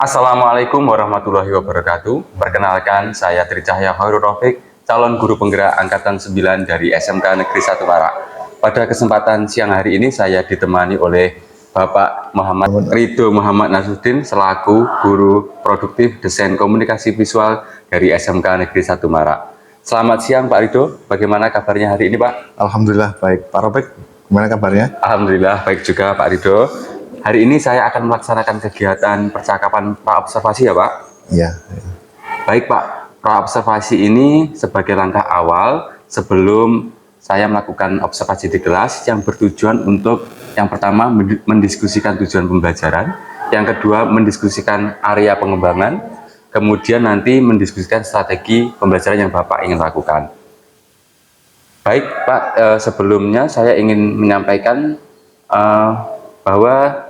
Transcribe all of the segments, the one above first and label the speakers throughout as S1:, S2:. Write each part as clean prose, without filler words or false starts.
S1: Assalamualaikum warahmatullahi wabarakatuh. Perkenalkan, saya Tri Cahya Khairul Rafiq, calon guru penggerak Angkatan 9 dari SMK Negeri 1 Marak. Pada kesempatan siang hari ini saya ditemani oleh Bapak Muhammad Ridho Muhammad Nasruddin selaku Guru Produktif Desain Komunikasi Visual dari SMK Negeri 1 Marak. Selamat siang Pak Ridho, bagaimana kabarnya hari ini Pak?
S2: Alhamdulillah baik. Pak Rafiq, gimana kabarnya?
S1: Alhamdulillah baik juga Pak Ridho. Hari ini saya akan melaksanakan kegiatan percakapan pra-observasi ya Pak?
S2: Iya.
S1: Baik Pak, pra-observasi ini sebagai langkah awal sebelum saya melakukan observasi di kelas yang bertujuan untuk yang pertama mendiskusikan tujuan pembelajaran, yang kedua mendiskusikan area pengembangan, kemudian nanti mendiskusikan strategi pembelajaran yang Bapak ingin lakukan. Baik Pak, sebelumnya saya ingin menyampaikan bahwa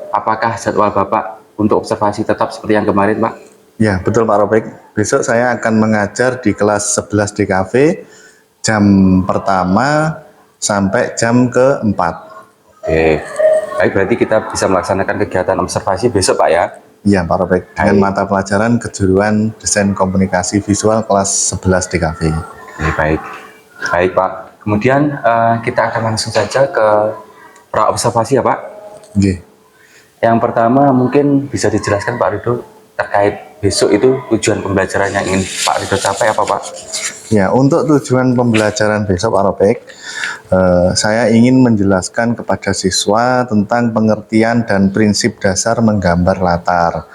S1: apakah jadwal Bapak untuk observasi tetap seperti yang kemarin Pak?
S2: Ya, betul Pak Rafiq. Besok saya akan mengajar di kelas 11 DKV jam pertama sampai jam ke-4.
S1: Oke, baik, berarti kita bisa melaksanakan kegiatan observasi besok Pak ya?
S2: Iya Pak Rafiq, dengan mata pelajaran kejuruan Desain Komunikasi Visual kelas 11 DKV.
S1: Oke, baik. Baik Pak, kemudian kita akan langsung saja ke pra-observasi ya Pak?
S2: Oke.
S1: Yang pertama mungkin bisa dijelaskan Pak Ridho terkait besok itu tujuan pembelajaran yang ingin Pak Ridho capai apa Pak?
S2: Ya, untuk tujuan pembelajaran besok Pak Rafiq, saya ingin menjelaskan kepada siswa tentang pengertian dan prinsip dasar menggambar latar.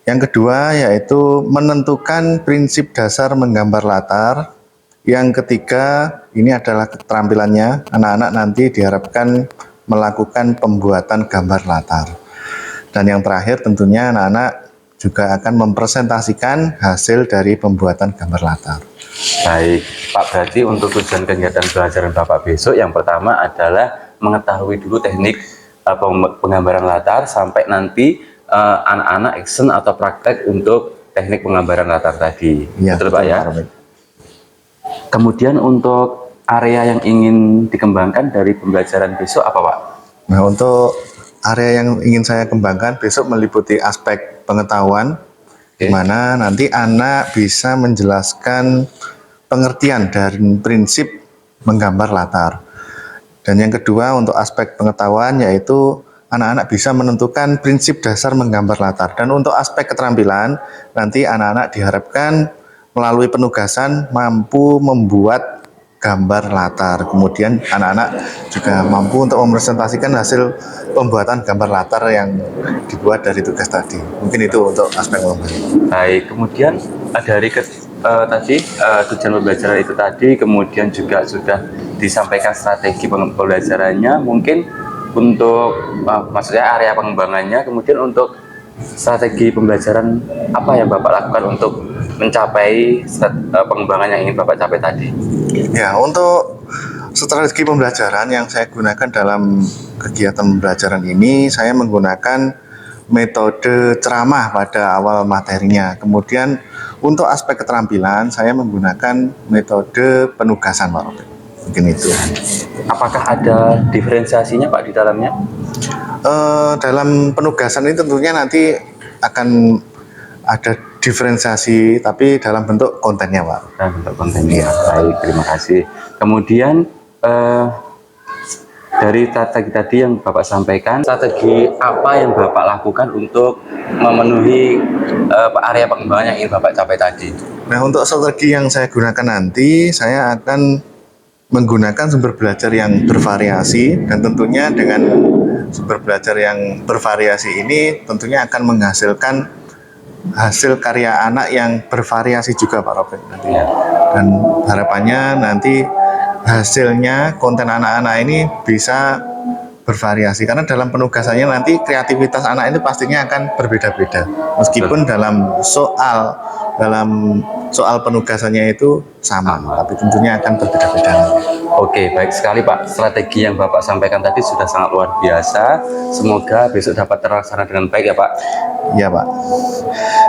S2: Yang kedua yaitu menentukan prinsip dasar menggambar latar. Yang ketiga ini adalah keterampilannya, anak-anak nanti diharapkan melakukan pembuatan gambar latar. Dan yang terakhir tentunya anak-anak juga akan mempresentasikan hasil dari pembuatan gambar latar.
S1: Baik Pak, berarti untuk tujuan kegiatan pembelajaran Bapak besok yang pertama adalah mengetahui dulu teknik penggambaran latar sampai nanti anak-anak action atau praktek untuk teknik penggambaran latar tadi. Ya, betul Pak ya? Kemudian untuk area yang ingin dikembangkan dari pembelajaran besok apa Pak?
S2: Nah, untuk area yang ingin saya kembangkan besok meliputi aspek pengetahuan, di mana nanti anak bisa menjelaskan pengertian dan prinsip menggambar latar. Dan yang kedua untuk aspek pengetahuan yaitu anak-anak bisa menentukan prinsip dasar menggambar latar. Dan untuk aspek keterampilan nanti anak-anak diharapkan melalui penugasan mampu membuat gambar latar. Kemudian anak-anak juga mampu untuk mempresentasikan hasil pembuatan gambar latar yang dibuat dari tugas tadi. Mungkin itu untuk aspek pengembangan.
S1: Baik, kemudian dari tujuan pembelajaran itu tadi, kemudian juga sudah disampaikan strategi pembelajarannya, mungkin untuk maksudnya area pengembangannya, kemudian untuk strategi pembelajaran apa yang Bapak lakukan untuk mencapai pengembangan yang ingin Bapak capai tadi?
S2: Ya, untuk strategi pembelajaran yang saya gunakan dalam kegiatan pembelajaran ini, saya menggunakan metode ceramah pada awal materinya. Kemudian untuk aspek keterampilan, saya menggunakan metode penugasan Pak Robert. Mungkin itu.
S1: Apakah ada diferensiasinya Pak di dalamnya?
S2: Dalam penugasan ini tentunya nanti akan ada diferensiasi, tapi dalam bentuk kontennya Pak.
S1: Dalam bentuk kontennya. Baik, terima kasih. Kemudian dari strategi tadi yang Bapak sampaikan, strategi apa yang Bapak lakukan untuk memenuhi area pengembangan yang ingin Bapak capai tadi?
S2: Nah, untuk strategi yang saya gunakan nanti, saya akan menggunakan sumber belajar yang bervariasi, dan tentunya dengan sumber belajar yang bervariasi ini tentunya akan menghasilkan hasil karya anak yang bervariasi juga Pak Robert nanti. Ya. Dan harapannya nanti hasilnya konten anak-anak ini bisa bervariasi, karena dalam penugasannya nanti kreativitas anak itu pastinya akan berbeda-beda meskipun dalam soal penugasannya itu sama, tapi tentunya akan berbeda-beda.
S1: Oke, baik sekali Pak. Strategi yang Bapak sampaikan tadi sudah sangat luar biasa. Semoga besok dapat terlaksana dengan baik ya Pak.
S2: Iya Pak.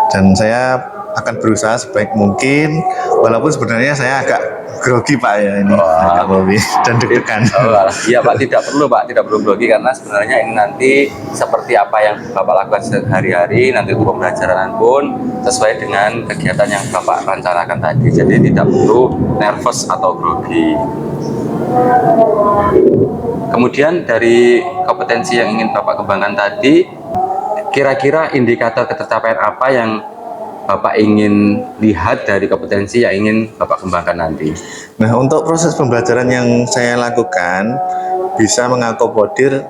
S2: Dan saya akan berusaha sebaik mungkin, walaupun sebenarnya saya agak grogi Pak ya ini,
S1: Wah.
S2: agak grogi dan deg-degan.
S1: Oh, alah. Iya Pak, tidak perlu Pak, tidak perlu grogi karena sebenarnya ini nanti seperti apa yang Bapak lakukan sehari-hari nanti untuk pembelajaran pun sesuai dengan kegiatan yang Bapak rencanakan tadi. Jadi tidak perlu nervous atau grogi. Kemudian dari kompetensi yang ingin Bapak kembangkan tadi, kira-kira indikator ketercapaian apa yang Bapak ingin lihat dari kompetensi yang ingin Bapak kembangkan nanti?
S2: Nah, untuk proses pembelajaran yang saya lakukan bisa mengakomodir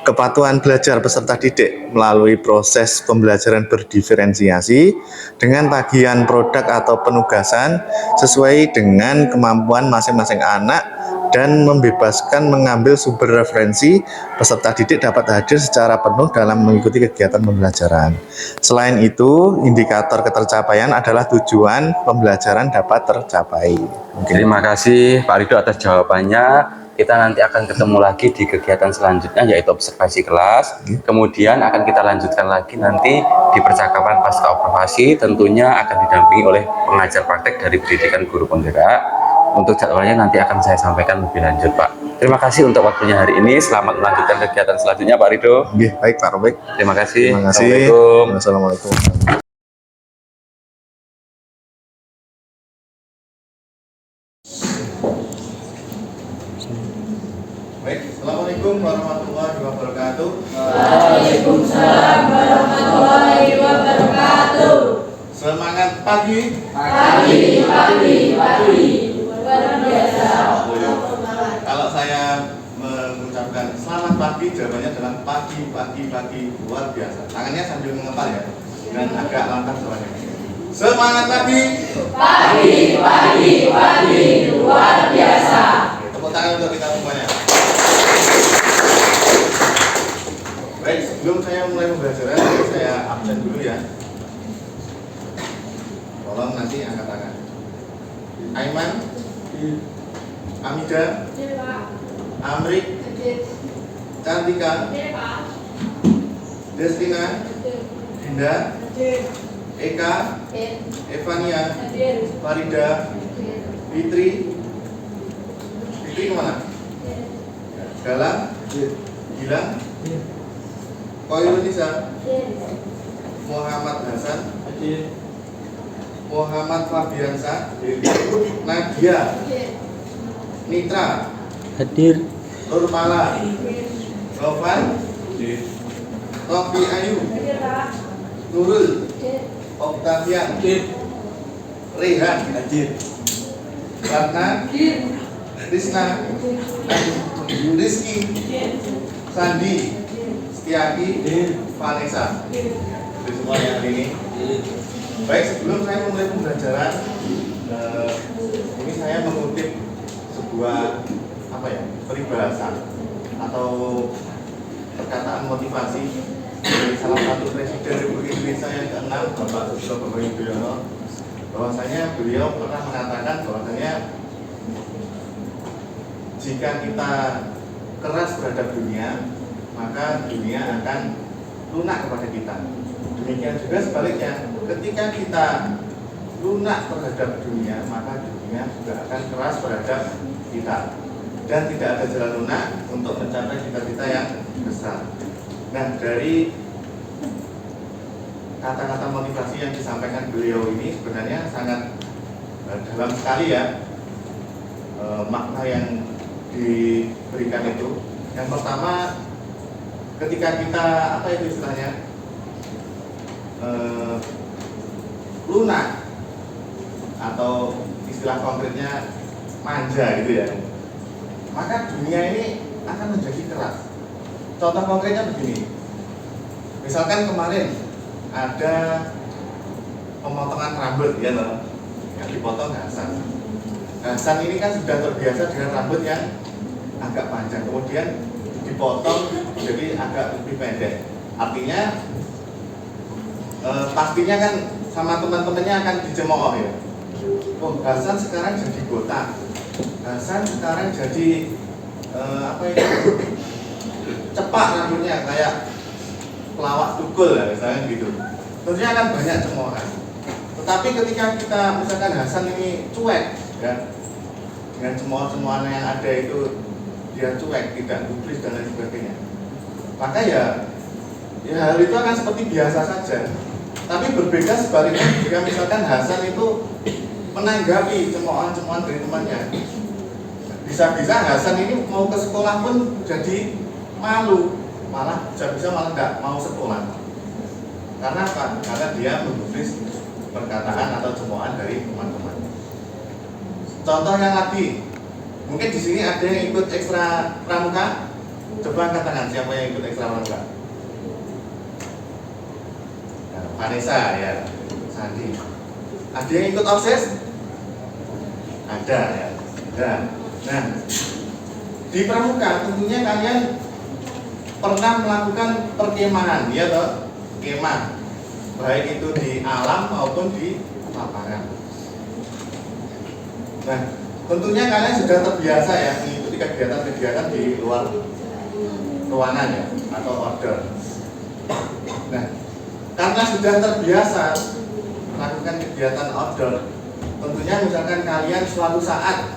S2: kepatuhan belajar peserta didik melalui proses pembelajaran berdiferensiasi dengan tagihan produk atau penugasan sesuai dengan kemampuan masing-masing anak dan membebaskan mengambil sumber referensi. Peserta didik dapat hadir secara penuh dalam mengikuti kegiatan pembelajaran. Selain itu, indikator ketercapaian adalah tujuan pembelajaran dapat tercapai.
S1: Terima kasih Pak Ridho atas jawabannya. Kita nanti akan ketemu lagi di kegiatan selanjutnya yaitu observasi kelas. Kemudian akan kita lanjutkan lagi nanti di percakapan pasca observasi, tentunya akan didampingi oleh pengajar praktek dari pendidikan guru penggerak. Untuk jadwalnya nanti akan saya sampaikan lebih lanjut Pak. Terima kasih untuk waktunya hari ini. Selamat melanjutkan kegiatan selanjutnya Pak Ridho.
S2: Oke, baik Pak Robek.
S1: Terima kasih.
S2: Terima kasih.
S1: Assalamualaikum.
S2: Assalamualaikum. Baik, Assalamualaikum warahmatullahi wabarakatuh.
S3: Waalaikumsalam warahmatullahi wabarakatuh.
S2: Semangat pagi.
S3: Pagi. Luar biasa.
S2: Kalau saya mengucapkan selamat pagi, jawabannya adalah pagi luar biasa. Tangannya sambil mengepal ya, dan agak lantang suaranya. Semangat pagi.
S3: Pagi. Luar biasa.
S2: Tepuk tangan untuk kita semuanya. Baik, sebelum saya mulai pembelajaran, saya absen dulu ya. Tolong nanti angkat tangan. Aiman, Amida, Amrik, Cantika, Destina, Dinda, Eka, Evania, Farida, Fitri kemana? Galang, Gilang, Koirunisa, Muhammad Hasan, Muhammad Fabiansa, Nadia, Nitra,
S4: hadir.
S2: Nurmala, Rovan, Tofi Ayu, Nurul, Octavian, Rehan, Ratna, Krisna, Rizky, Sandi, Setiaki, Vanessa. Itu semua yang hari ini. Baik, sebelum saya mulai pembelajaran, ini saya mengutip sebuah peribahasa atau perkataan motivasi dari salah satu presiden Republik Indonesia yang ke-6, Bapak Susilo Bambang Yudhoyono, bahwasanya beliau pernah mengatakan bahwasanya jika kita keras terhadap dunia, maka dunia akan lunak kepada kita. Demikian juga sebaliknya, ketika kita lunak terhadap dunia, maka dunia juga akan keras terhadap kita. Dan tidak ada jalan lunak untuk mencapai cita-cita yang besar. Nah, dari kata-kata motivasi yang disampaikan beliau ini sebenarnya sangat dalam sekali ya, makna yang diberikan itu. Yang pertama, ketika kita istilahnya lunak atau istilah konkretnya manja gitu ya, maka dunia ini akan menjadi keras. Contoh konkretnya begini, misalkan kemarin ada pemotongan rambut ya loh, yang dipotong Hasan. Hasan ini kan sudah terbiasa dengan rambut yang agak panjang, kemudian dipotong jadi agak lebih pendek. Artinya pastinya kan sama teman-temannya akan dicemooh ya. Oh, Hasan sekarang jadi botak. Hasan sekarang jadi cepak rambutnya kayak pelawak tukul ya, misalnya gitu. Tentunya akan banyak cemoohan. Tetapi ketika kita misalkan Hasan ini cuek, ya, dengan semua yang ada itu dia cuek, tidak gubris dan lain sebagainya, maka ya hal itu akan seperti biasa saja. Tapi berbeda sebaliknya jika misalkan Hasan itu menanggapi cemoohan-cemoohan dari temannya. Bisa-bisa Hasan ini mau ke sekolah pun jadi malu, malah bisa-bisa malah tidak mau sekolah. Karena apa? Karena dia menggubris perkataan atau cemoohan dari teman-teman. Contoh yang lagi, mungkin di sini ada yang ikut ekstra pramuka. Coba angkat tangan siapa yang ikut ekstra pramuka. Nah, Vanessa ya, Sandi. Ada yang ikut OSIS? Ada ya. Ada. Nah, di pramuka tentunya kalian pernah melakukan perkemahan, ya toh? Kemah, baik itu di alam maupun di lapangan. Nah, tentunya kalian sudah terbiasa ya mengikuti kegiatan-kegiatan di luar ruangan ya atau order. Nah, karena sudah terbiasa melakukan kegiatan outdoor, tentunya misalkan kalian suatu saat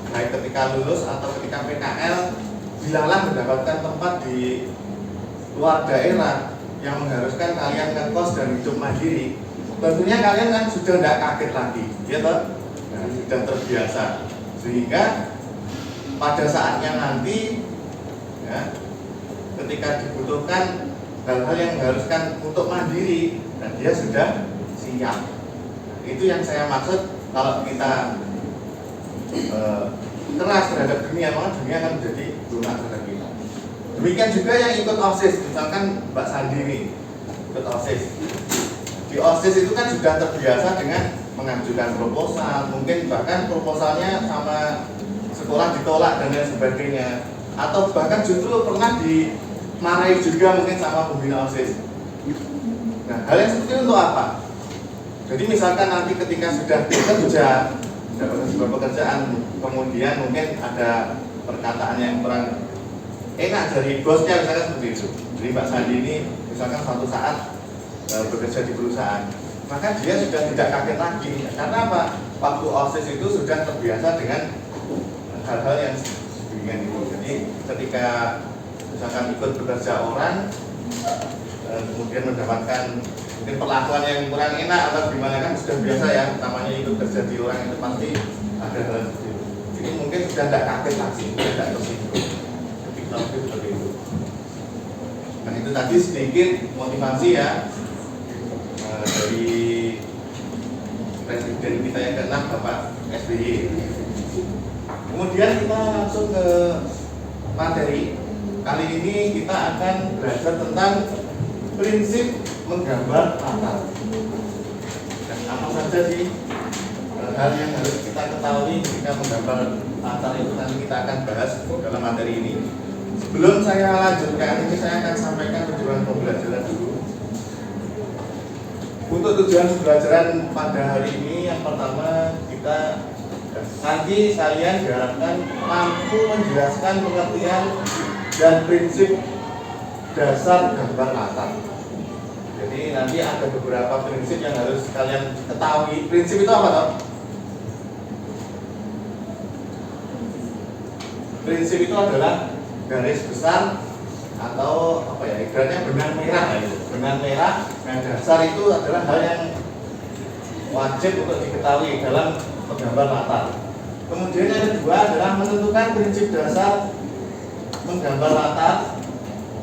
S2: baik ketika lulus atau ketika PKL dilalah mendapatkan tempat di luar daerah yang mengharuskan kalian ngekos dan hidup mandiri, tentunya kalian kan sudah tidak kaget lagi, ya toh? Nah, sudah terbiasa, sehingga pada saatnya nanti ya, ketika dibutuhkan hal-hal yang mengharuskan untuk mandiri dan dia sudah siap. Itu yang saya maksud kalau kita keras terhadap dunia, maka dunia akan menjadi lunak terhadap kita. Demikian juga yang ikut OSIS, misalkan Mbak Sandi ini ikut OSIS. Di OSIS itu kan sudah terbiasa dengan mengajukan proposal, mungkin bahkan proposalnya sama sekolah ditolak dan lain sebagainya, atau bahkan justru pernah dimarahi juga mungkin sama pembina OSIS. Nah, hal yang seperti itu untuk apa? Jadi misalkan nanti ketika sudah bekerja, dapat sebuah pekerjaan, kemudian mungkin ada perkataan yang kurang enak dari bosnya, misalkan seperti itu. Jadi Mbak Sandi ini misalkan suatu saat bekerja di perusahaan, maka dia sudah tidak kaget lagi. Karena apa? Waktu OSIS itu sudah terbiasa dengan hal-hal yang demikian itu. Jadi ketika misalkan ikut bekerja orang, kemudian mendapatkan mungkin perlakuan yang kurang enak atau gimana, kan sudah biasa ya, namanya ikut kerja di orang itu pasti ada hal seperti itu. Jadi mungkin sudah tidak kaget lagi, tidak tersinggung. Seperti itu. Dan itu tadi sedikit motivasi ya dari Presiden kita yang ke-6 Bapak SBY. Kemudian kita langsung ke materi. Kali ini kita akan belajar tentang prinsip menggambar latar. Dan apa saja sih hal yang harus kita ketahui ketika menggambar latar itu, nanti kita akan bahas dalam materi ini. Sebelum saya lanjutkan, ini saya akan sampaikan tujuan pembelajaran dulu. Untuk tujuan pembelajaran pada hari ini, yang pertama kita nanti kalian diharapkan mampu menjelaskan pengertian dan prinsip dasar gambar latar. Jadi nanti ada beberapa prinsip yang harus kalian ketahui. Prinsip itu apa toh? Prinsip itu adalah garis besar atau apa ya, ibaratnya benang merah ya. Benang merah, nah dasar itu adalah hal yang wajib untuk diketahui dalam menggambar latar. Kemudian yang kedua adalah menentukan prinsip dasar menggambar latar.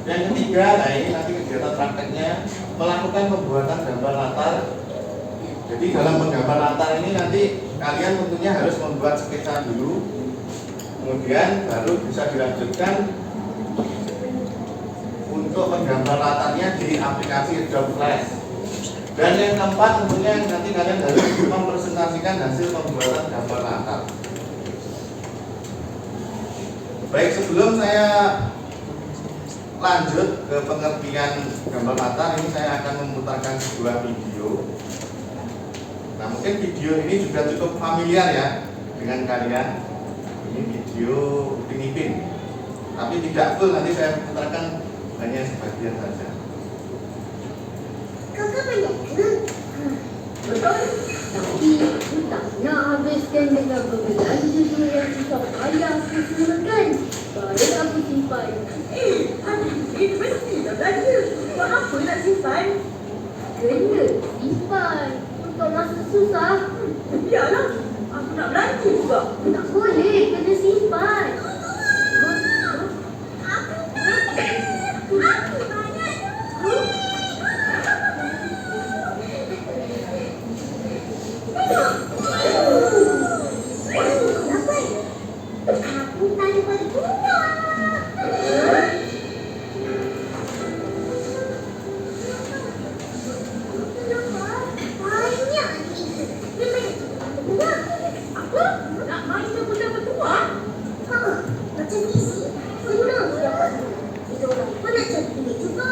S2: Yang ketiga, nah ini nanti kegiatan prakteknya, melakukan pembuatan gambar latar. Jadi dalam menggambar latar ini nanti kalian tentunya harus membuat sketsa dulu, kemudian baru bisa dilanjutkan untuk menggambar latarnya di aplikasi Adobe Flash. Dan yang keempat tentunya nanti kalian harus mempresentasikan hasil pembuatan gambar latar. Baik, sebelum saya lanjut ke pengertian gambar latar, ini saya akan memutarkan sebuah video. Nah, mungkin video ini juga cukup familiar ya dengan kalian. Ini video Upin Ipin, tapi tidak full, nanti saya putarkan hanya sebagian saja.
S4: Tapi aku tak nak habiskan dengan berbelanja yang susah payah aku semulakan. Baik aku simpan.
S3: Ini mestilah belanja. Buat apa nak simpan?
S4: Kena simpan untuk masa susah.
S3: Biarlah, aku nak belanja juga.
S4: Tak boleh, kena simpan.
S5: Aku tak berguna. Banyak ni. Memang berguna.
S3: Apa? Nak main dengan benda bertua?
S5: Ha, macam ni sih. Senang dapat. Kita orang pun nak cari duit juga.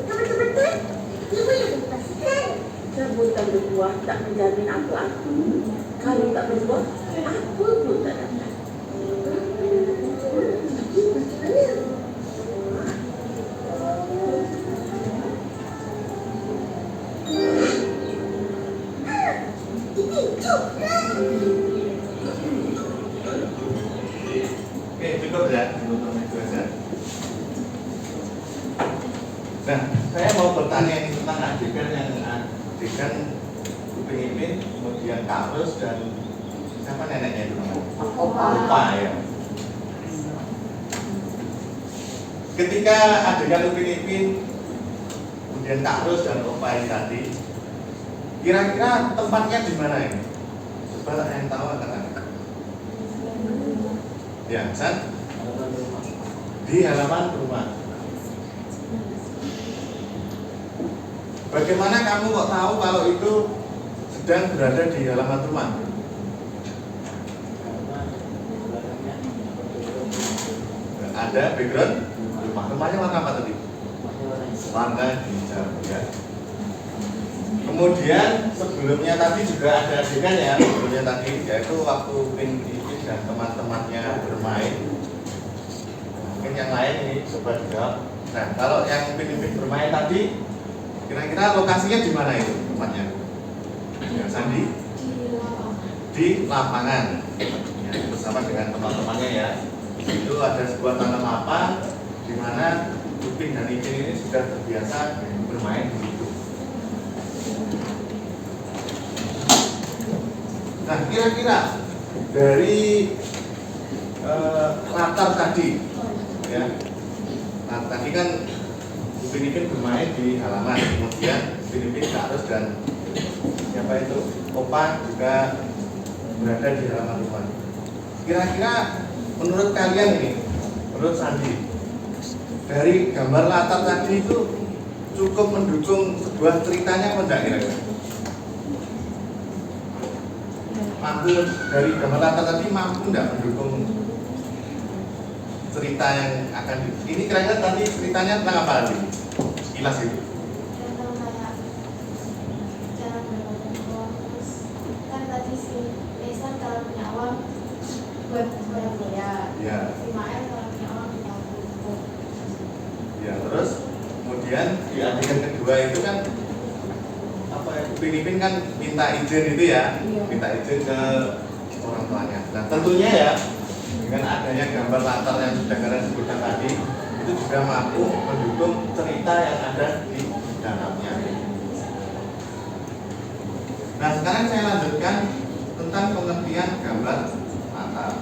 S5: Betul-betul. Dia boleh berpastikan.
S3: Cabutan berbuah tak menjamin apa-apa. Kalau tak berbuah, apa pun tak dapat.
S2: Oke, cukup ya untuk itu aja. Nah, saya mau bertanya ini tentang adegan Upin Ipin, kemudian Karus dan siapa neneknya itu namanya? Lupa ya. Ketika adegan Upin Ipin, kemudian Karus dan Opa ini tadi, kira-kira tempatnya di mana ini? Coba yang tahu katakan. Ya, San? Di halaman rumah. Bagaimana kamu kok tahu kalau itu sedang berada di halaman rumah? Ada background rumah. Rumahnya warna apa tadi? Warna hijau ya. Kemudian sebelumnya tadi juga ada adegan ya, sebelumnya tadi yaitu waktu Upin Ipin dan teman-temannya bermain. Mungkin yang lain ini coba dijawab. Nah, kalau yang Upin Ipin bermain tadi, kira-kira lokasinya di mana itu tempatnya? Ya, Sandi? Di lapangan. Ya, bersama dengan teman-temannya ya. Itu ada sebuah tanah lapang di mana Upin dan Ipin ini sudah terbiasa bermain di situ. Nah, kira-kira dari latar tadi, ya, nah tadi kan Upin Ipin bermain di halaman, kemudian Upin Ipin, Karus dan siapa itu, Opa juga berada di halaman rumah. Kira-kira menurut kalian ini, menurut Sandi, dari gambar latar tadi itu cukup mendukung sebuah ceritanya apa enggak kira-kira? Mampu dari gambar latar tadi mampu enggak mendukung cerita yang akan ini kira-kira tadi ceritanya tentang apa lagi? Kilas itu.
S6: Kan tadi si Lesa kalau punya uang buat bayar,
S2: Ya.
S6: si Mael kalau punya uang kita buat.
S2: Ya, terus kemudian di adegan kedua itu kan apa ya? Upin Ipin kan minta izin itu ya, minta izin ke orang tuanya. Nah, tentunya ya dengan adanya gambar latar yang sudah kalian sebutkan tadi itu juga mampu mendukung cerita yang ada di dalamnya. Nah, sekarang saya lanjutkan tentang pengertian gambar latar.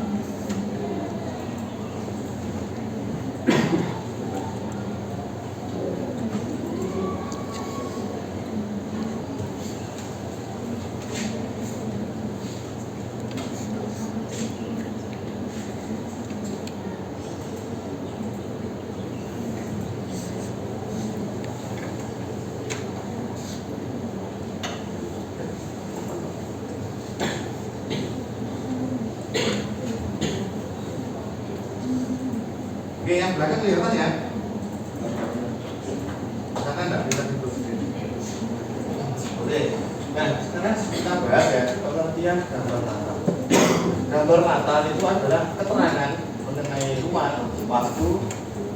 S2: Oke, yang belakang kelihatan ya? Karena nggak bisa ditutup sendiri. Oke, nah sekarang kita bahas ya pengertian gambar latar. Gambar latar itu adalah keterangan mengenai ruang, waktu,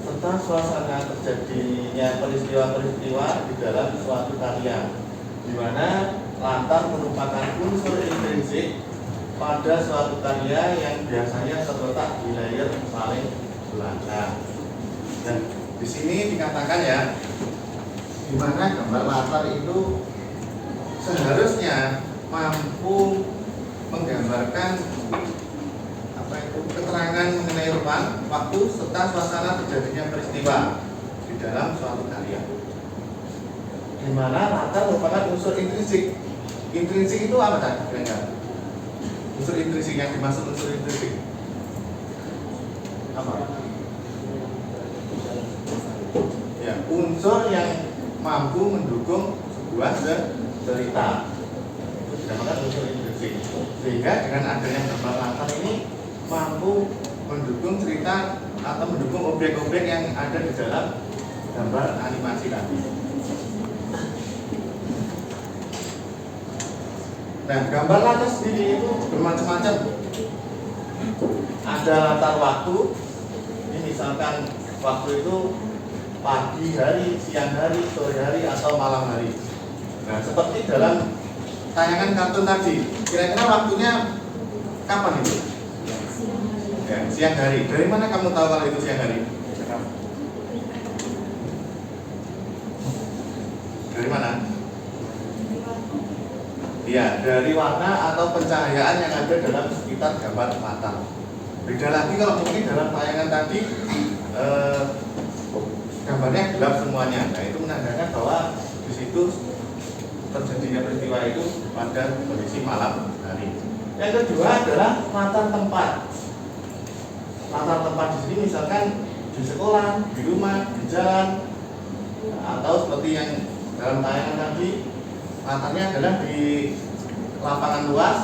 S2: serta suasana terjadinya peristiwa-peristiwa di dalam suatu karya, di mana latar merupakan unsur intrinsik pada suatu karya yang biasanya terletak di layer paling belakang. Dan di sini dikatakan ya, di mana gambar latar itu seharusnya mampu menggambarkan keterangan mengenai ruang, waktu, serta suasana terjadinya peristiwa di dalam suatu karya. Di mana latar merupakan unsur intrinsik. Intrinsik itu apa tadi? Kira-kira? Unsur intrinsik yang dimaksud unsur intrinsik apa? Ya, unsur yang mampu mendukung sebuah cerita. Itu dinamakan unsur intrinsik. Sehingga dengan adanya gambar latar ini mampu mendukung cerita atau mendukung objek-objek yang ada di dalam gambar animasi tadi. Nah, gambar latar sendiri itu bermacam-macam. Ada latar waktu. Ini misalkan waktu itu pagi hari, siang hari, sore hari, atau malam hari. Nah, seperti dalam tayangan kartun tadi, kira-kira waktunya kapan itu? Ya, siang hari. Dari mana kamu tahu kalau itu siang hari? Dari mana? Ya, dari warna atau pencahayaan yang ada dalam sekitar gambar latar. Beda lagi kalau mungkin dalam tayangan tadi gambarnya gelap semuanya. Nah, itu menandakan bahwa di situ terjadinya peristiwa itu pada kondisi malam hari. Yang kedua adalah latar tempat. Latar tempat di sini misalkan di sekolah, di rumah, di jalan, atau seperti yang dalam tayangan tadi, latarnya adalah di lapangan luas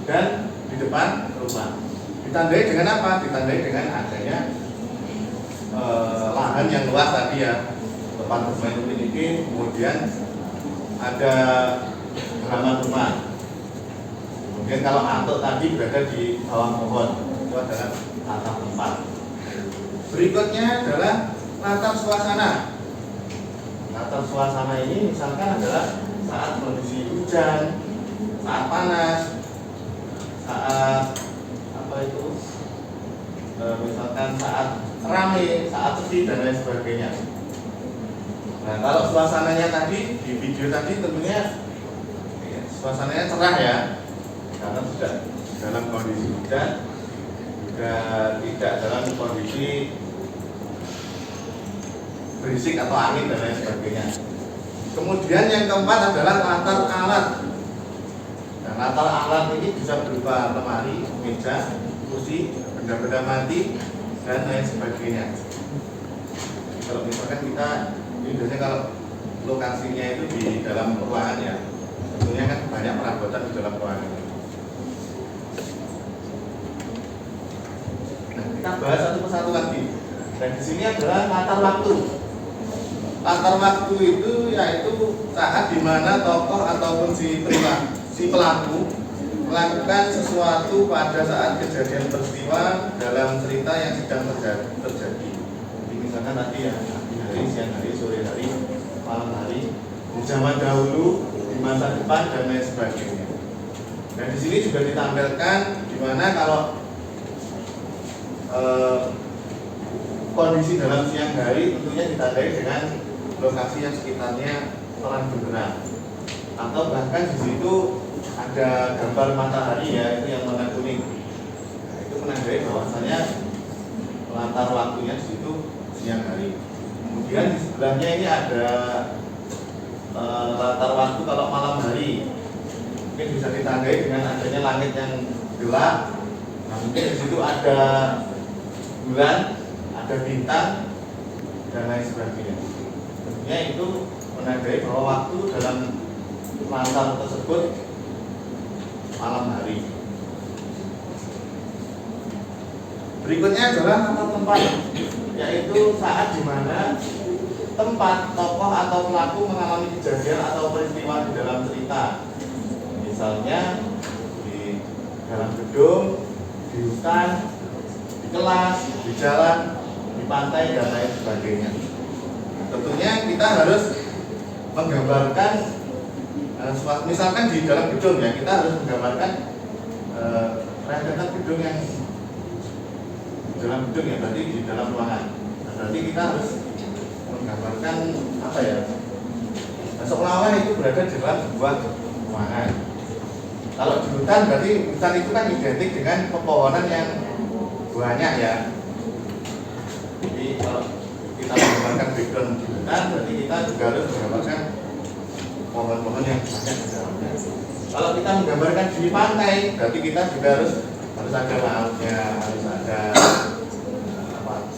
S2: dan di depan rumah. Ditandai dengan apa? Ditandai dengan adanya lahan yang luas tadi ya, tempat bermain ini, kemudian ada halaman rumah. Kemudian kalau antuk tadi berada di bawah pohon, itu adalah latar tempat. Berikutnya adalah latar suasana. Latar suasana ini misalkan adalah saat kondisi hujan, saat panas, saat misalkan saat ramai, saat sepi dan lain sebagainya. Nah, kalau suasananya tadi di video tadi tentunya suasananya cerah ya, karena tidak dalam kondisi hujan, juga tidak dalam kondisi berisik atau angin dan lain sebagainya. Kemudian yang keempat adalah latar alat. Nah, latar alat ini bisa berupa lemari, meja, kursi, benda-benda mati dan lain sebagainya. Kalau misalkan kita biasanya kalau lokasinya itu di dalam ruangan ya, tentunya kan banyak perabotan di dalam ruangan. Nah, kita bahas satu persatu lagi. Dan di sini adalah latar waktu. Latar waktu itu yaitu saat dimana tokoh ataupun si pelaku melakukan sesuatu pada saat kejadian peristiwa dalam cerita yang sedang terjadi. Jadi misalkan tadi ya, pagi hari, siang hari, sore hari, malam hari, di zaman dahulu, di masa depan dan lain sebagainya. Dan di sini juga ditampilkan di mana kalau kondisi dalam siang hari tentunya ditandai dengan lokasi yang sekitarnya terang benderang, atau bahkan di situ ada gambar matahari ya, itu yang warna kuning. Nah, itu menandai bahwasanya latar waktunya di situ siang hari. Kemudian di sebelahnya ini ada latar waktu kalau malam hari. Mungkin bisa ditandai dengan adanya langit yang gelap. Nah, mungkin di situ ada bulan, ada bintang dan lain sebagainya. Tentunya itu menandai bahwa waktu dalam latar tersebut malam hari. Berikutnya adalah latar tempat, yaitu saat dimana tempat tokoh atau pelaku mengalami kejadian atau peristiwa di dalam cerita. Misalnya di dalam gedung, di hutan, di kelas, di jalan, di pantai dan lain sebagainya. Tentunya kita harus menggambarkan misalkan di dalam gedung ya, kita harus menggambarkan rentetan gedung yang di dalam gedung ya, berarti di dalam ruangan. Nah, berarti kita harus menggambarkan apa ya? Seolah-olah itu berada di dalam sebuah ruangan. Kalau di hutan berarti hutan itu kan identik dengan pepohonan yang banyak ya. Jadi kalau kita menggambarkan background di hutan, berarti kita juga harus menggambarkan pohon-pohon yang banyak di dalamnya. Kalau kita menggambarkan di pantai, berarti kita juga harus ada lautnya, harus ada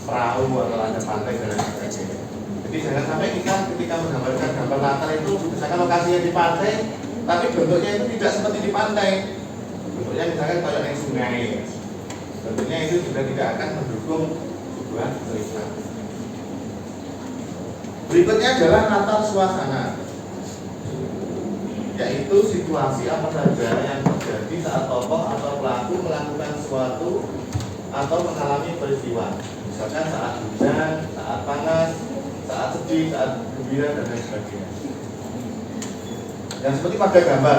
S2: perahu atau ada pantai dan lain sebagainya. Jadi jangan sampai kita ketika menggambarkan gambar latar itu misalkan lokasinya di pantai, tapi bentuknya itu tidak seperti di pantai. Bentuknya misalkan kayak sungai. Bentuknya itu juga tidak akan mendukung sebuah cerita. Berikutnya adalah latar suasana, yaitu situasi apa saja yang terjadi saat tokoh atau pelaku melakukan sesuatu atau mengalami peristiwa. Misalkan saat hujan, saat panas, saat sedih, saat gembira, dan lain sebagainya. Dan seperti pada gambar,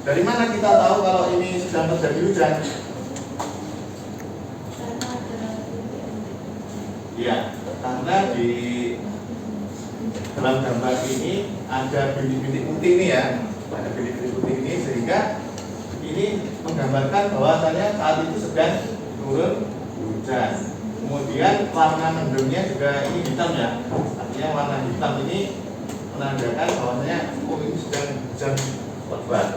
S2: dari mana kita tahu kalau ini sedang terjadi hujan?
S6: Karena ada
S2: Iya, karena di dalam gambar ini ada bintik-bintik putih ini ya, ada bintik-bintik putih ini sehingga ini menggambarkan bahwasanya saat itu sedang turun hujan. Kemudian warna mendungnya juga ini hitam ya, artinya warna hitam ini menandakan bahwasanya ini sedang hujan lebat.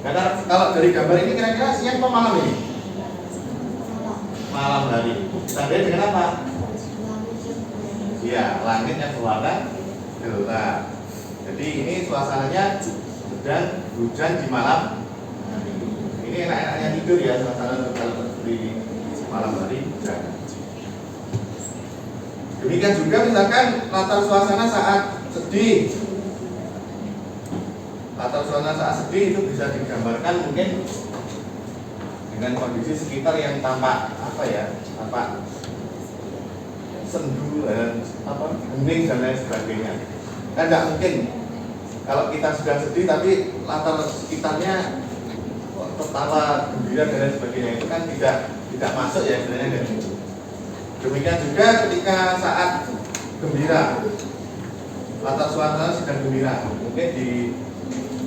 S2: Karena kalau dari gambar ini kira-kira siang atau malam ini? Malam hari. Tandanya dengan apa? Iya, langit yang berwarna gelap. Jadi ini suasananya sedang hujan di malam hari. Ini enak-enaknya tidur ya, suasana kalau di malam hari hujan. Demikian juga misalkan latar suasana saat sedih. Latar suasana saat sedih itu bisa digambarkan mungkin dengan kondisi sekitar yang tampak apa ya, tampak sendu dan hening dan lain sebagainya. Kan tidak mungkin kalau kita sedang sedih tapi latar sekitarnya tertawa gembira dan lain sebagainya, itu kan tidak masuk ya sebenarnya kan. Demikian juga ketika saat gembira, latar suasana sedang gembira, mungkin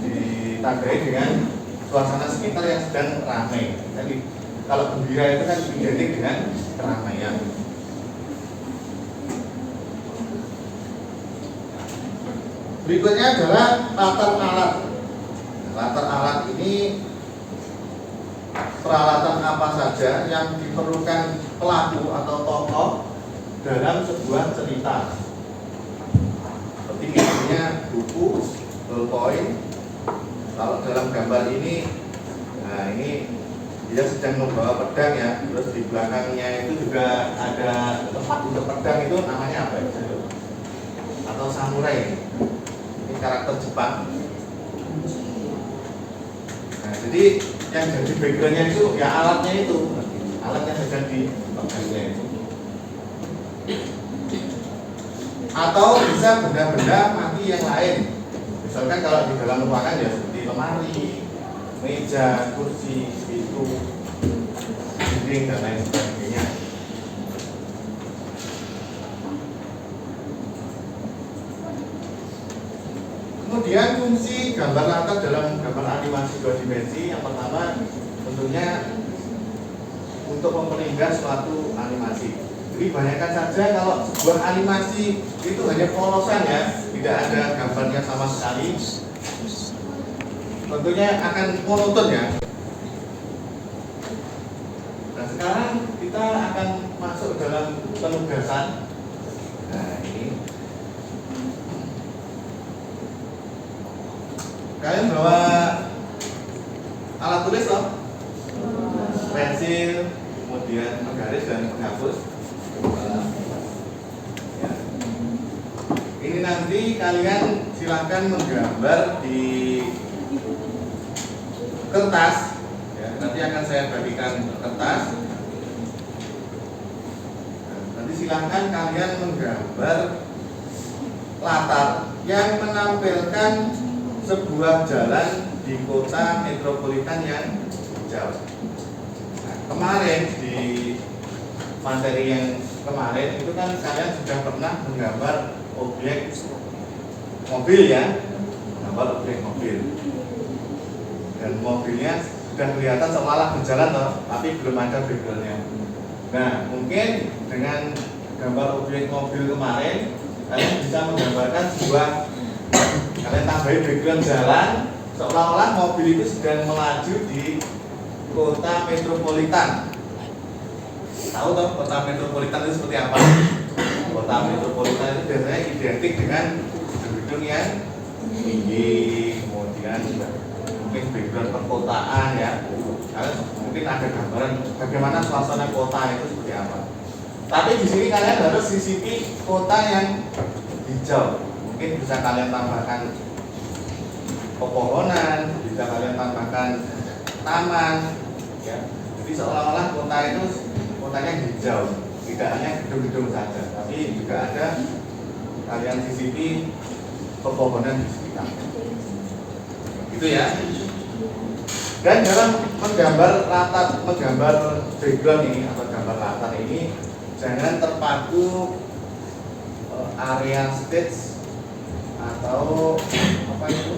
S2: ditandai dengan suasana sekitar yang sedang ramai. Jadi kalau gembira itu kan identik dengan keramaian. Berikutnya adalah latar alat. Latar alat ini peralatan apa saja yang diperlukan pelaku atau tokoh dalam sebuah cerita. Seperti misalnya buku, ballpoint. Kalau dalam gambar ini, nah ini dia sedang membawa pedang ya. Terus di belakangnya itu juga ada tempat untuk pedang, itu namanya apa ya? Atau samurai. Ini karakter Jepang. Nah, jadi yang jadi backgroundnya itu ya alatnya itu, alat yang sedang dipegangnya itu. Atau bisa benda-benda mati yang lain. Misalkan kalau di dalam ruangan ya seperti lemari, meja, kursi, pintu, dinding dan lain sebagainya. Kemudian fungsi gambar latar dalam gambar animasi 2 dimensi, yang pertama tentunya untuk memperinggas suatu animasi. Jadi bayangkan saja kalau sebuah animasi itu hanya polosan ya, tidak ada gambarnya sama sekali, tentunya akan monoton ya. Nah sekarang kita akan masuk dalam penugasan. Nah ini kalian bawa alat tulis loh, pensil, kemudian penggaris dan penghapus. Ya. Ini nanti kalian silahkan menggambar di kertas. Ya, nanti akan saya bagikan kertas. Nah, nanti silahkan kalian menggambar latar yang menampilkan sebuah jalan di kota metropolitan yang hijau. Nah, kemarin di materi yang kemarin itu kan kalian sudah pernah menggambar objek mobil ya, menggambar objek mobil, dan mobilnya sudah kelihatan seolah berjalan toh, tapi belum ada backgroundnya. Nah, mungkin dengan gambar objek mobil kemarin kalian bisa menggambarkan sebuah, kalian tambahin background jalan seolah-olah mobil itu sedang melaju di kota metropolitan. Tahu toh kota metropolitan itu seperti apa? Kota metropolitan itu biasanya identik dengan gedung yang tinggi, kemudian mungkin background perkotaan ya. Kalian mungkin ada gambaran bagaimana suasana kota itu seperti apa. Tapi di sini kalian harus sisipi kota yang hijau. Mungkin bisa kalian tambahkan pepohonan, bisa kalian tambahkan taman, ya. Jadi seolah-olah kota itu kotanya hijau, tidak hanya gedung-gedung saja, tapi juga ada kalian sisipi pepohonan di sekitar. Gitu ya. Dan dalam menggambar latar, menggambar background ini atau gambar latar ini, jangan terpaku area stage atau apa itu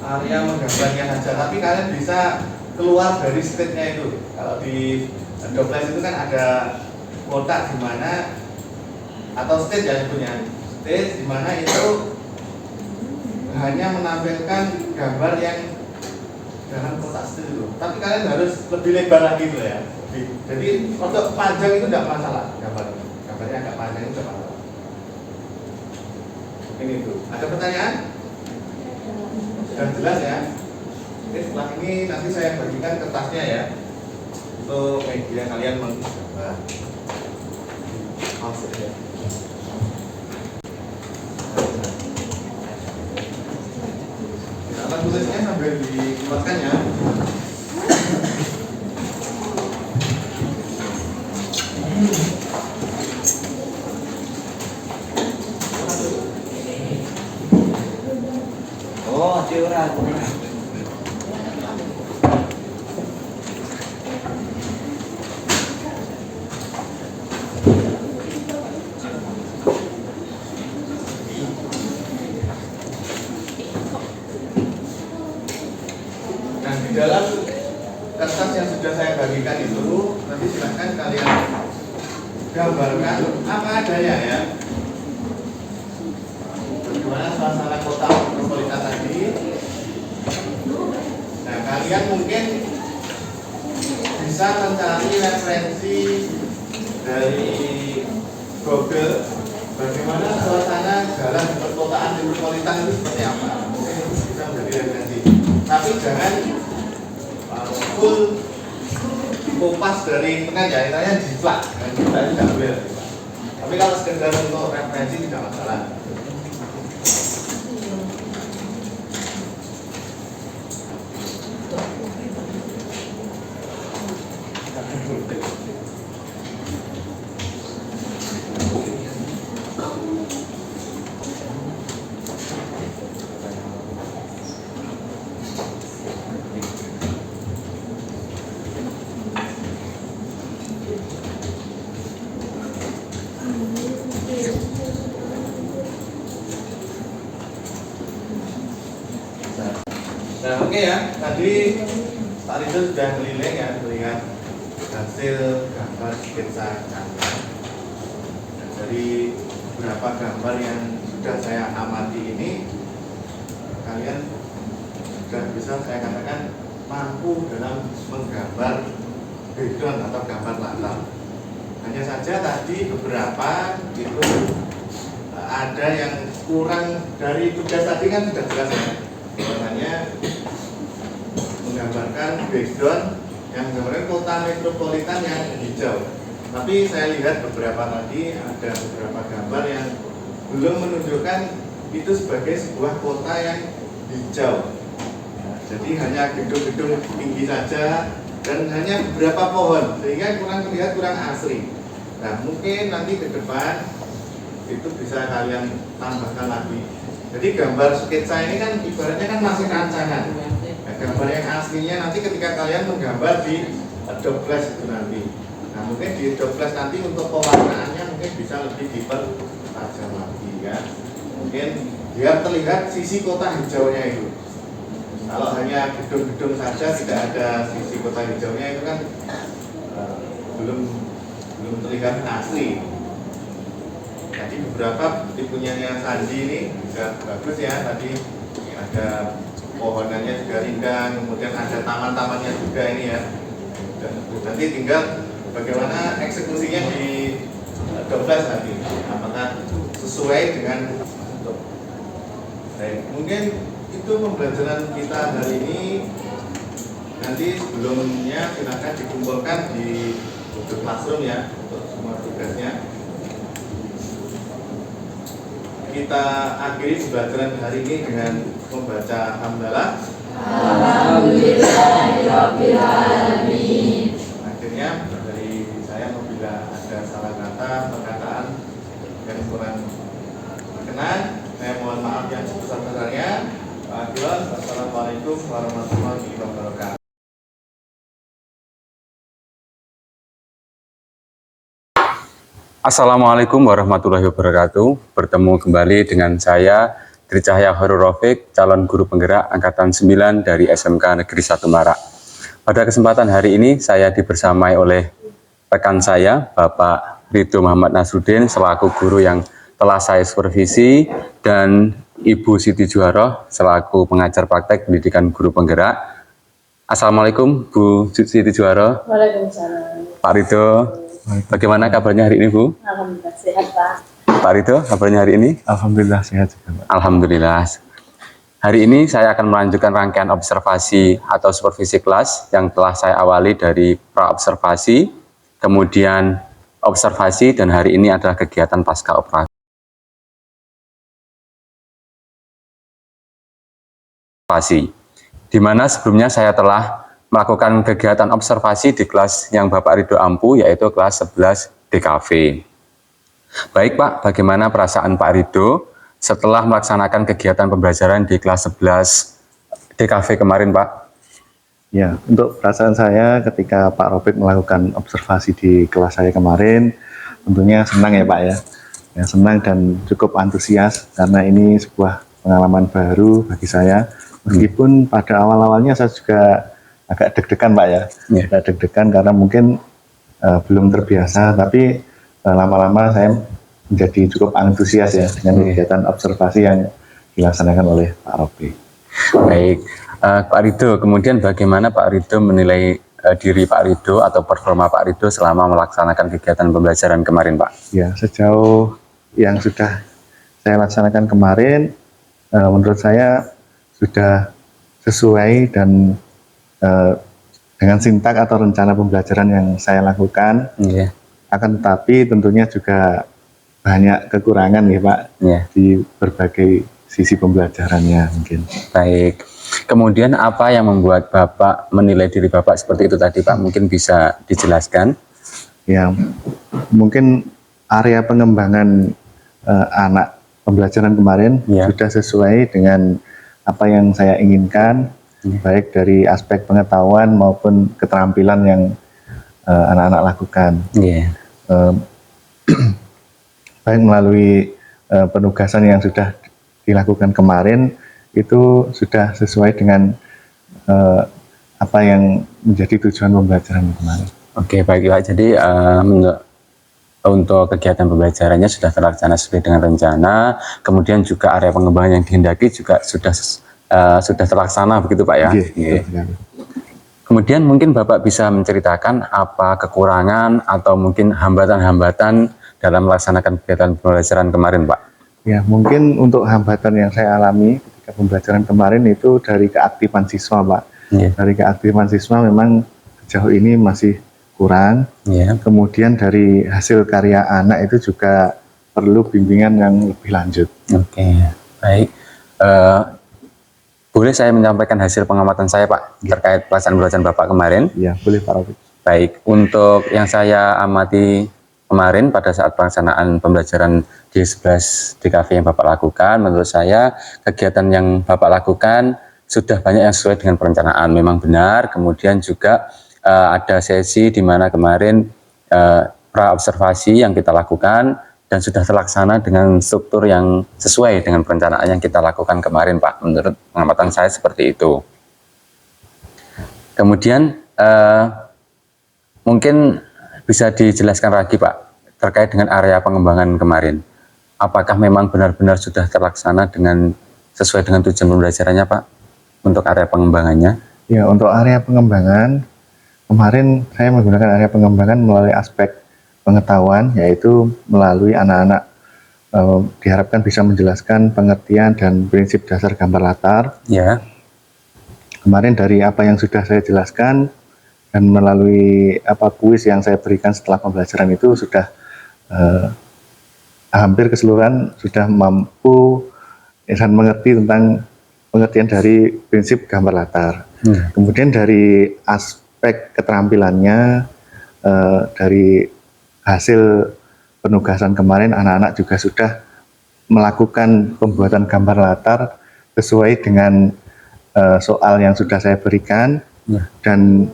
S2: area menggambarnya saja, tapi kalian bisa keluar dari stage-nya itu. Kalau di Adobe Flash itu kan ada kotak di mana atau stage ya sebutnya, stage di mana itu hanya menampilkan gambar yang dalam kotak stage itu. Tapi kalian harus lebih lebar lagi tuh ya. Jadi untuk panjang itu tidak masalah, gambarnya agak panjang itu tidak masalah. Ini tuh. Ada pertanyaan? Sudah jelas ya? Oke, setelah ini nanti saya bagikan kertasnya ya untuk media kalian menggambar. Ya. Alat tulisnya sambil dikeluarkan ya.
S7: Oh, curhat.
S2: Nah, di dalam kertas yang sudah saya bagikan itu, nanti silahkan kalian gambarkan apa adanya ya. Bagaimana suasana kota metropolitan tadi. Nah, kalian mungkin bisa mencari referensi dari Google bagaimana suasana jalan di perkotaan metropolitan itu seperti apa. Mungkin itu bisa menjadi referensi. Tapi jangan full kopas dari internet ya, intinya jiplak. Jiplak itu tidak boleh. Tapi kalau sekedar untuk referensi tidak masalah. Nah, oke ya, tadi Pak Rizal sudah keliling ya melihat hasil gambar sketsa kalian. Dan dari beberapa gambar yang sudah saya amati ini, kalian sudah bisa saya katakan mampu dalam menggambar background atau gambar latar. Hanya saja tadi beberapa itu ada yang kurang dari tugas tadi kan sudah jelas ya. Makanya menggambarkan background yang menggambarkan kota metropolitan yang hijau. Tapi saya lihat beberapa tadi ada beberapa gambar yang belum menunjukkan itu sebagai sebuah kota yang hijau. Nah, jadi hanya gedung-gedung tinggi saja dan hanya beberapa pohon sehingga kurang terlihat kurang asri. Nah, mungkin nanti ke depan itu bisa kalian tambahkan lagi. Jadi gambar sketsa ini kan ibaratnya kan masih rancangan. Nah, gambar yang aslinya nanti ketika kalian menggambar di Adobe Flash itu nanti. Nah, mungkin di Adobe Flash nanti untuk pewarnaannya mungkin bisa lebih dipertajam lagi ya. Mungkin biar terlihat sisi kota hijaunya itu. Kalau hanya gedung-gedung saja tidak ada sisi kota hijaunya itu kan belum terlihat asli. Jadi beberapa seperti punyanya Sandi ini juga bagus ya. Tadi ada pohonannya juga rindang, kemudian ada taman-tamannya juga ini ya. Dan nanti tinggal bagaimana eksekusinya di Adobe Flash nanti. Apakah sesuai dengan bentuk. Baik, mungkin itu pembelajaran kita hari ini. Nanti sebelumnya silakan dikumpulkan di Google Classroom ya untuk semua tugasnya. Kita akhiri pembelajaran hari ini dengan membaca hamdalah.
S3: Alhamdulillahirabbil alamin.
S2: Akhirnya dari saya apabila ada salah kata, perkataan yang kurang berkenan, saya mohon maaf yang sebesar-besarnya. Wassalamualaikum warahmatullahi wabarakatuh.
S1: Assalamualaikum warahmatullahi wabarakatuh. Bertemu kembali dengan saya, Tri Cahya Horur Rafiq, calon guru penggerak Angkatan 9 dari SMK Negeri 1 Marak. Pada kesempatan hari ini, saya dibersamai oleh rekan saya, Bapak Ridho Muhammad Nasruddin, selaku guru yang telah saya supervisi, dan Ibu Siti Juwaroh, selaku pengajar praktek pendidikan guru penggerak. Assalamualaikum, Bu Siti Juwaroh.
S3: Waalaikumsalam.
S1: Pak Ridho, bagaimana kabarnya hari ini, Bu?
S3: Alhamdulillah sehat, Pak.
S1: Pak Ridho, kabarnya hari ini?
S2: Alhamdulillah sehat juga, Pak.
S1: Alhamdulillah. Hari ini saya akan melanjutkan rangkaian observasi atau supervisi kelas yang telah saya awali dari pra-observasi, kemudian observasi, dan hari ini adalah kegiatan pasca operasi. Di mana sebelumnya saya telah melakukan kegiatan observasi di kelas yang Bapak Ridho ampu, yaitu kelas 11 DKV. Baik Pak, bagaimana perasaan Pak Ridho setelah melaksanakan kegiatan pembelajaran di kelas 11 DKV kemarin, Pak?
S2: Ya, untuk perasaan saya ketika Pak Rafiq melakukan observasi di kelas saya kemarin, tentunya senang ya Pak ya. Ya, senang dan cukup antusias karena ini sebuah pengalaman baru bagi saya. Meskipun pada awal-awalnya saya juga agak deg-degan Pak ya. Agak deg-degan karena mungkin belum terbiasa, tapi lama-lama saya menjadi cukup antusias ya dengan kegiatan observasi yang dilaksanakan oleh Pak Rafiq.
S1: Baik, Pak Ridho, kemudian bagaimana Pak Ridho menilai diri Pak Ridho atau performa Pak Ridho selama melaksanakan kegiatan pembelajaran kemarin, Pak?
S2: Ya, sejauh yang sudah saya laksanakan kemarin, menurut saya sudah sesuai dan dengan sintak atau rencana pembelajaran yang saya lakukan. Akan tetapi tentunya juga banyak kekurangan ya Pak, di berbagai sisi pembelajarannya mungkin.
S1: Baik, kemudian apa yang membuat Bapak menilai diri Bapak seperti itu tadi Pak? Mungkin bisa dijelaskan?
S2: Ya, mungkin area pengembangan anak pembelajaran kemarin sudah sesuai dengan apa yang saya inginkan, baik dari aspek pengetahuan maupun keterampilan yang anak-anak lakukan. Baik melalui penugasan yang sudah dilakukan kemarin, itu sudah sesuai dengan apa yang menjadi tujuan pembelajaran kemarin.
S1: Oke, baik Pak. Jadi untuk kegiatan pembelajarannya sudah terlaksana sesuai dengan rencana, kemudian juga area pengembangan yang dihendaki juga sudah terlaksana begitu Pak ya? Kemudian mungkin Bapak bisa menceritakan apa kekurangan atau mungkin hambatan-hambatan dalam melaksanakan kegiatan pembelajaran kemarin Pak?
S2: Ya, mungkin untuk hambatan yang saya alami ketika pembelajaran kemarin itu dari keaktifan siswa Pak. Dari keaktifan siswa memang sejauh ini masih kurang. Kemudian dari hasil karya anak itu juga perlu bimbingan yang lebih lanjut.
S1: Oke, baik. Boleh saya menyampaikan hasil pengamatan saya Pak terkait pelaksanaan pembelajaran Bapak kemarin?
S2: Ya, boleh Pak Rafiq.
S1: Baik, untuk yang saya amati kemarin pada saat pelaksanaan pembelajaran di 11 DKV yang Bapak lakukan, menurut saya kegiatan yang Bapak lakukan sudah banyak yang sesuai dengan perencanaan, memang benar. Kemudian juga ada sesi di mana kemarin pra-observasi yang kita lakukan dan sudah terlaksana dengan struktur yang sesuai dengan perencanaan yang kita lakukan kemarin, Pak. Menurut pengamatan saya seperti itu. Kemudian mungkin bisa dijelaskan lagi, Pak, terkait dengan area pengembangan kemarin. Apakah memang benar-benar sudah terlaksana dengan sesuai dengan tujuan pembelajarannya, Pak, untuk area pengembangannya?
S2: Ya, untuk area pengembangan, kemarin saya menggunakan area pengembangan melalui aspek pengetahuan, yaitu melalui anak-anak diharapkan bisa menjelaskan pengertian dan prinsip dasar gambar latar.
S1: Ya.
S2: Kemarin dari apa yang sudah saya jelaskan dan melalui kuis yang saya berikan setelah pembelajaran itu sudah hampir keseluruhan sudah mampu dan mengerti tentang pengertian dari prinsip gambar latar. Kemudian dari aspek keterampilannya, dari hasil penugasan kemarin, anak-anak juga sudah melakukan pembuatan gambar latar sesuai dengan soal yang sudah saya berikan, dan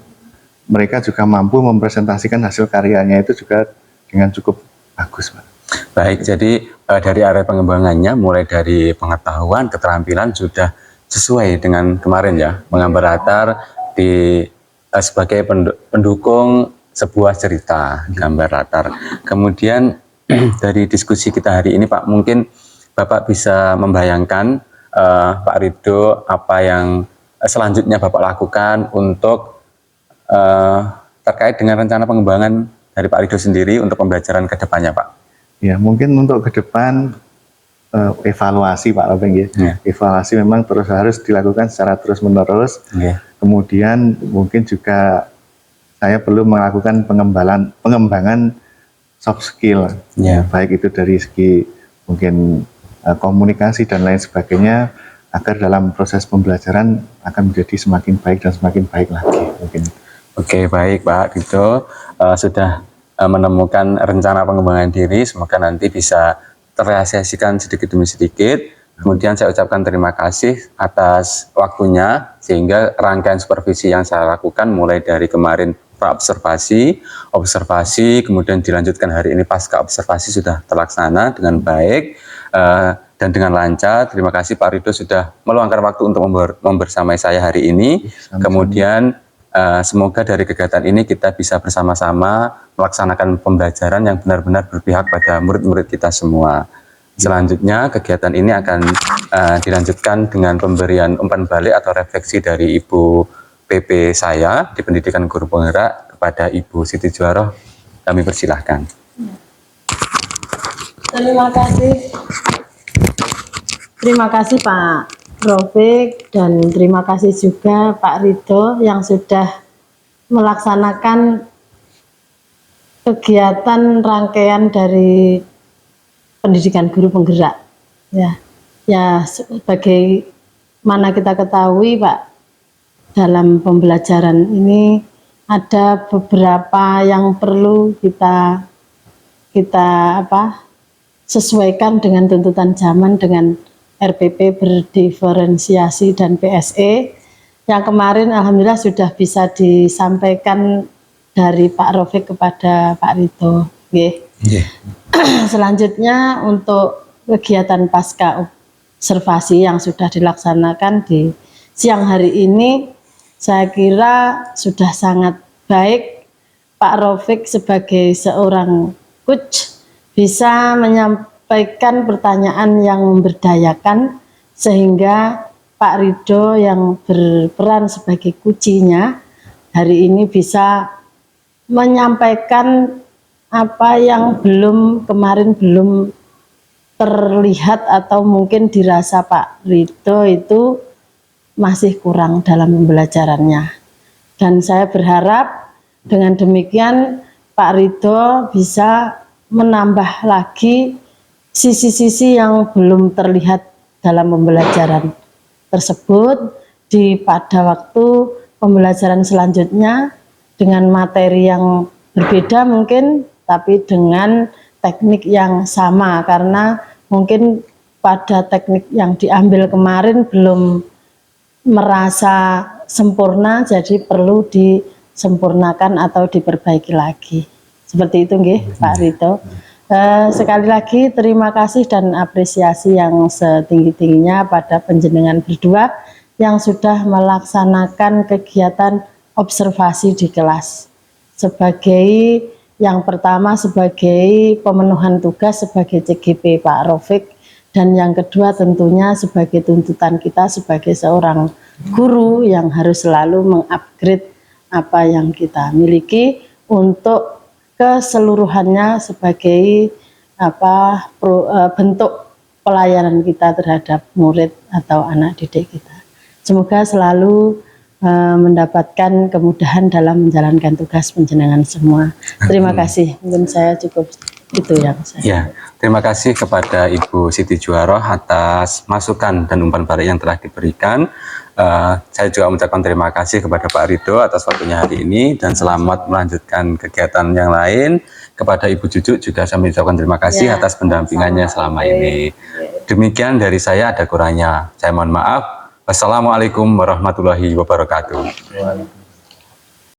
S2: mereka juga mampu mempresentasikan hasil karyanya itu juga dengan cukup bagus, Pak.
S1: Baik, jadi dari area pengembangannya mulai dari pengetahuan, keterampilan sudah sesuai dengan kemarin ya, menggambar latar di sebagai pendukung sebuah cerita gambar latar. Kemudian dari diskusi kita hari ini, Pak, mungkin Bapak bisa membayangkan Pak Ridho apa yang selanjutnya Bapak lakukan untuk terkait dengan rencana pengembangan dari Pak Ridho sendiri untuk pembelajaran ke depannya, Pak.
S2: Ya, mungkin untuk ke depan evaluasi, Pak Robeng, ya. Evaluasi memang terus harus dilakukan secara terus-menerus. Kemudian mungkin juga saya perlu melakukan pengembangan soft skill, baik itu dari segi mungkin komunikasi dan lain sebagainya, agar dalam proses pembelajaran akan menjadi semakin baik dan semakin baik lagi mungkin.
S1: Oke, baik Pak Ridho, sudah menemukan rencana pengembangan diri, semoga nanti bisa terrealisasikan sedikit demi sedikit. Kemudian saya ucapkan terima kasih atas waktunya, sehingga rangkaian supervisi yang saya lakukan mulai dari kemarin observasi, kemudian dilanjutkan hari ini pasca observasi sudah terlaksana dengan baik dan dengan lancar. Terima kasih Pak Ridho sudah meluangkan waktu untuk membersamai saya hari ini. Kemudian semoga dari kegiatan ini kita bisa bersama-sama melaksanakan pembelajaran yang benar-benar berpihak pada murid-murid kita semua. Selanjutnya kegiatan ini akan dilanjutkan dengan pemberian umpan balik atau refleksi dari Ibu PP saya di Pendidikan Guru Penggerak kepada Ibu Siti Juwaroh. Kami persilahkan.
S7: Terima kasih Pak Rofik, dan terima kasih juga Pak Ridho yang sudah melaksanakan kegiatan rangkaian dari Pendidikan Guru Penggerak. Ya, sebagaimana kita ketahui, Pak, dalam pembelajaran ini ada beberapa yang perlu kita sesuaikan dengan tuntutan zaman, dengan RPP berdiferensiasi dan PSE yang kemarin alhamdulillah sudah bisa disampaikan dari Pak Rofik kepada Pak Ridho. Selanjutnya untuk kegiatan pasca observasi yang sudah dilaksanakan di siang hari ini, saya kira sudah sangat baik. Pak Rofik sebagai seorang coach bisa menyampaikan pertanyaan yang memberdayakan, sehingga Pak Ridho yang berperan sebagai kuncinya hari ini bisa menyampaikan apa yang kemarin belum terlihat atau mungkin dirasa Pak Ridho itu masih kurang dalam pembelajarannya. Dan saya berharap dengan demikian Pak Ridho bisa menambah lagi sisi-sisi yang belum terlihat dalam pembelajaran tersebut pada waktu pembelajaran selanjutnya dengan materi yang berbeda mungkin, tapi dengan teknik yang sama, karena mungkin pada teknik yang diambil kemarin belum merasa sempurna, jadi perlu disempurnakan atau diperbaiki lagi. Seperti itu nggih, Pak Rito. Sekali lagi terima kasih dan apresiasi yang setinggi-tingginya pada panjenengan berdua yang sudah melaksanakan kegiatan observasi di kelas. Sebagai yang pertama sebagai pemenuhan tugas sebagai CGP Pak Rofik, dan yang kedua tentunya sebagai tuntutan kita sebagai seorang guru yang harus selalu mengupgrade apa yang kita miliki untuk keseluruhannya sebagai bentuk pelayanan kita terhadap murid atau anak didik kita. Semoga selalu mendapatkan kemudahan dalam menjalankan tugas panjenengan semua. Terima kasih. Mungkin saya cukup itu yang saya.
S1: Ya, terima kasih kepada Ibu Siti Juwaroh atas masukan dan umpan balik yang telah diberikan. Saya juga mengucapkan terima kasih kepada Pak Ridho atas waktunya hari ini, dan selamat melanjutkan kegiatan yang lain. Kepada Ibu Jujuk juga saya mengucapkan terima kasih atas pendampingannya selama ini. Demikian dari saya, ada kurangnya saya mohon maaf. Wassalamualaikum warahmatullahi wabarakatuh.